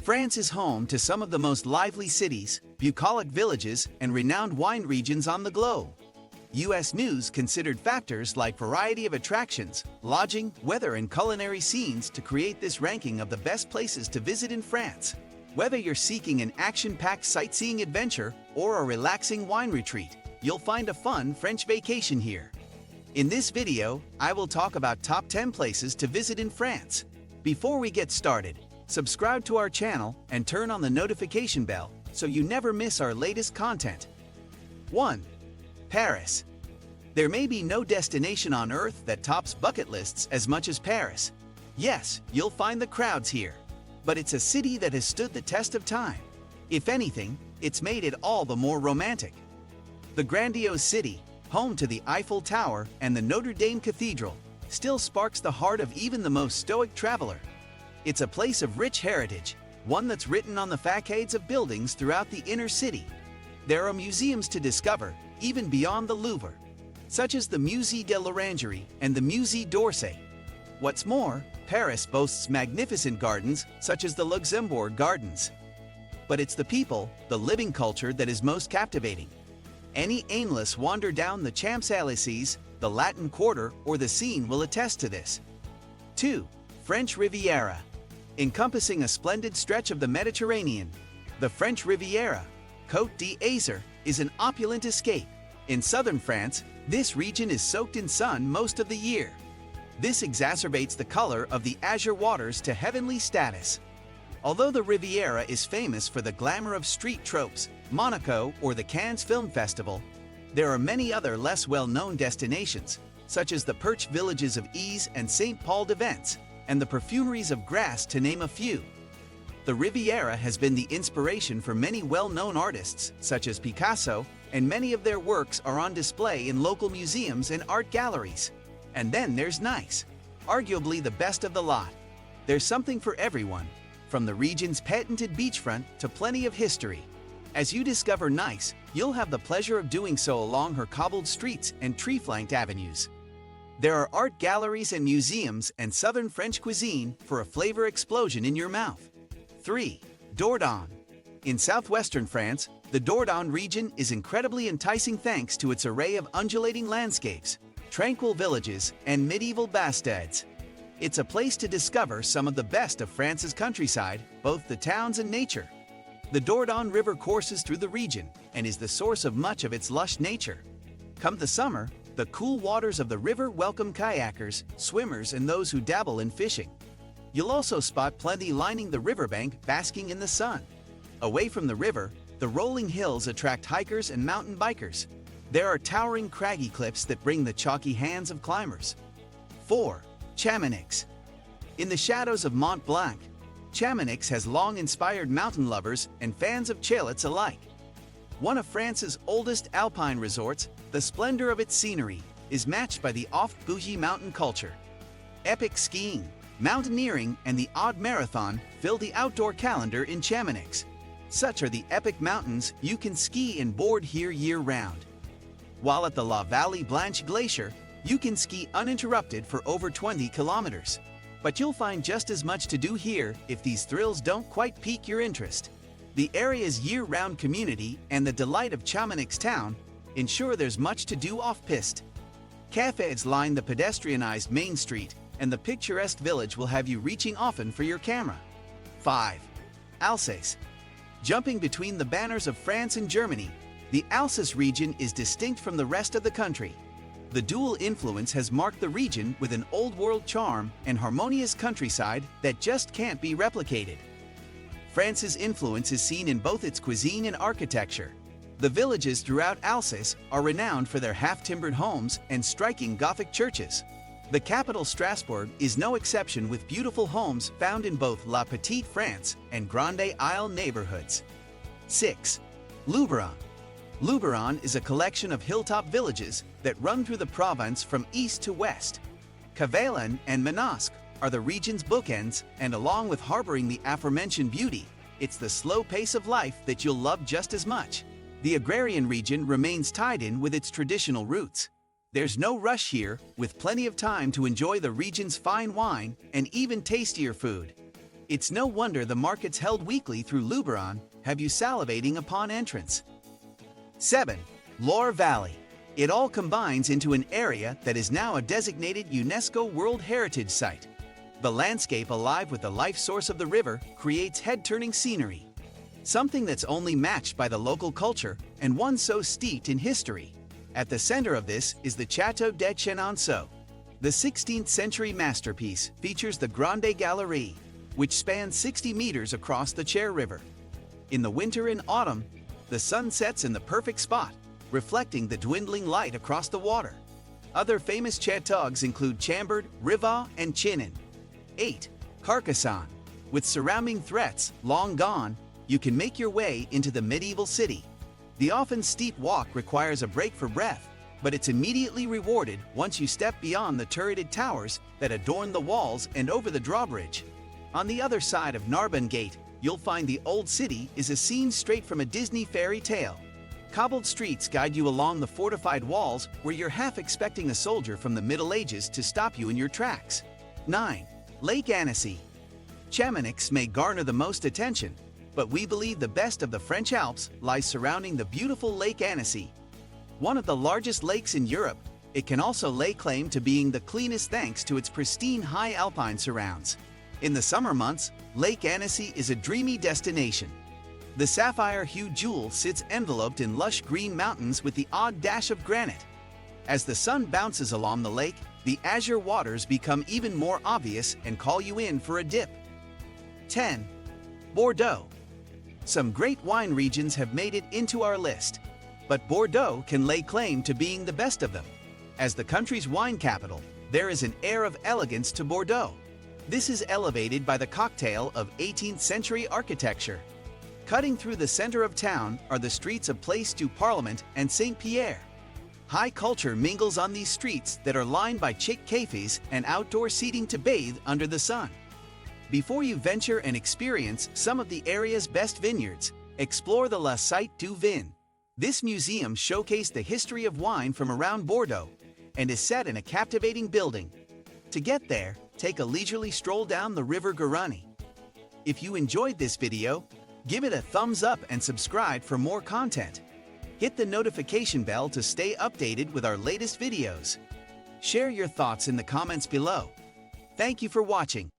France is home to some of the most lively cities, bucolic villages, and renowned wine regions on the globe. U.S. News considered factors like variety of attractions, lodging, weather, and culinary scenes to create this ranking of the best places to visit in France. Whether you're seeking an action-packed sightseeing adventure or a relaxing wine retreat, you'll find a fun French vacation here. In this video, I will talk about top 10 places to visit in France. Before we get started, subscribe to our channel and turn on the notification bell so you never miss our latest content. 1. Paris. There may be no destination on Earth that tops bucket lists as much as Paris. Yes, you'll find the crowds here, but it's a city that has stood the test of time. If anything, it's made it all the more romantic. The grandiose city, home to the Eiffel Tower and the Notre-Dame Cathedral, still sparks the heart of even the most stoic traveler. It's a place of rich heritage, one that's written on the facades of buildings throughout the inner city. There are museums to discover, even beyond the Louvre, such as the Musée de l'Orangerie and the Musée d'Orsay. What's more, Paris boasts magnificent gardens such as the Luxembourg Gardens. But it's the people, the living culture that is most captivating. Any aimless wander down the Champs-Élysées, the Latin Quarter, or the Seine will attest to this. 2. French Riviera. Encompassing a splendid stretch of the Mediterranean, the French Riviera, Côte d'Azur, is an opulent escape. In southern France, this region is soaked in sun most of the year. This exacerbates the color of the azure waters to heavenly status. Although the Riviera is famous for the glamour of street tropes, Monaco, or the Cannes Film Festival, there are many other less well-known destinations, such as the perch villages of Ise and Saint-Paul-de-Vence, and the perfumeries of Grasse, to name a few. The Riviera has been the inspiration for many well-known artists, such as Picasso, and many of their works are on display in local museums and art galleries. And then there's Nice, arguably the best of the lot. There's something for everyone, from the region's patented beachfront to plenty of history. As you discover Nice, you'll have the pleasure of doing so along her cobbled streets and tree-flanked avenues. There are art galleries and museums and southern French cuisine for a flavor explosion in your mouth. 3. Dordogne. In southwestern France, the Dordogne region is incredibly enticing thanks to its array of undulating landscapes, tranquil villages, and medieval bastades. It's a place to discover some of the best of France's countryside, both the towns and nature. The Dordogne River courses through the region and is the source of much of its lush nature. Come the summer, the cool waters of the river welcome kayakers, swimmers, and those who dabble in fishing. You'll also spot plenty lining the riverbank basking in the sun. Away from the river, the rolling hills attract hikers and mountain bikers. There are towering craggy cliffs that bring the chalky hands of climbers. 4. Chamonix. In the shadows of Mont Blanc, Chamonix has long inspired mountain lovers and fans of chalots alike. One of France's oldest alpine resorts, the splendor of its scenery is matched by the oft-bougie mountain culture. Epic skiing, mountaineering, and the odd marathon fill the outdoor calendar in Chamonix. Such are the epic mountains you can ski and board here year-round. While at the La Vallée Blanche Glacier, you can ski uninterrupted for over 20 kilometers. But you'll find just as much to do here if these thrills don't quite pique your interest. The area's year-round community and the delight of Chamonix town ensure there's much to do off-piste. Cafes line the pedestrianized main street, and the picturesque village will have you reaching often for your camera. 5. Alsace. Jumping between the banners of France and Germany, the Alsace region is distinct from the rest of the country. The dual influence has marked the region with an old-world charm and harmonious countryside that just can't be replicated. France's influence is seen in both its cuisine and architecture. The villages throughout Alsace are renowned for their half-timbered homes and striking Gothic churches. The capital Strasbourg is no exception, with beautiful homes found in both La Petite France and Grande Isle neighborhoods. 6. Luberon. Luberon is a collection of hilltop villages that run through the Provence from east to west. Cavaillon and Manosque are the region's bookends, and along with harboring the aforementioned beauty, it's the slow pace of life that you'll love just as much. The agrarian region remains tied in with its traditional roots. There's no rush here, with plenty of time to enjoy the region's fine wine and even tastier food. It's no wonder the markets held weekly through Louvre have you salivating upon entrance. 7. Loire Valley. It all combines into an area that is now a designated UNESCO World Heritage Site. The landscape alive with the life source of the river creates head-turning scenery, something that's only matched by the local culture and one so steeped in history. At the center of this is the Château de Chambord. The 16th century masterpiece features the Grande Galerie, which spans 60 meters across the Cher River. In the winter and autumn, the sun sets in the perfect spot, reflecting the dwindling light across the water. Other famous chateaux include Chambord, Riviera, and Chinon. 8. Carcassonne. With surrounding threats long gone, you can make your way into the medieval city. The often steep walk requires a break for breath, but it's immediately rewarded once you step beyond the turreted towers that adorn the walls and over the drawbridge. On the other side of Narbonne Gate, you'll find the old city is a scene straight from a Disney fairy tale. Cobbled streets guide you along the fortified walls where you're half expecting a soldier from the Middle Ages to stop you in your tracks. 9. Lake Annecy. Chamonix may garner the most attention, but we believe the best of the French Alps lies surrounding the beautiful Lake Annecy. One of the largest lakes in Europe, it can also lay claim to being the cleanest thanks to its pristine high alpine surrounds. In the summer months, Lake Annecy is a dreamy destination. The sapphire-hued jewel sits enveloped in lush green mountains with the odd dash of granite. As the sun bounces along the lake, the azure waters become even more obvious and call you in for a dip. 10. Bordeaux. Some great wine regions have made it into our list, but Bordeaux can lay claim to being the best of them. As the country's wine capital, there is an air of elegance to Bordeaux. This is elevated by the cocktail of 18th century architecture. Cutting through the center of town are the streets of Place du Parlement and Saint-Pierre. High culture mingles on these streets that are lined by chic cafes and outdoor seating to bathe under the sun. Before you venture and experience some of the area's best vineyards, explore the La Cite du Vin. This museum showcased the history of wine from around Bordeaux and is set in a captivating building. To get there, take a leisurely stroll down the River Garonne. If you enjoyed this video, give it a thumbs up and subscribe for more content. Hit the notification bell to stay updated with our latest videos. Share your thoughts in the comments below. Thank you for watching.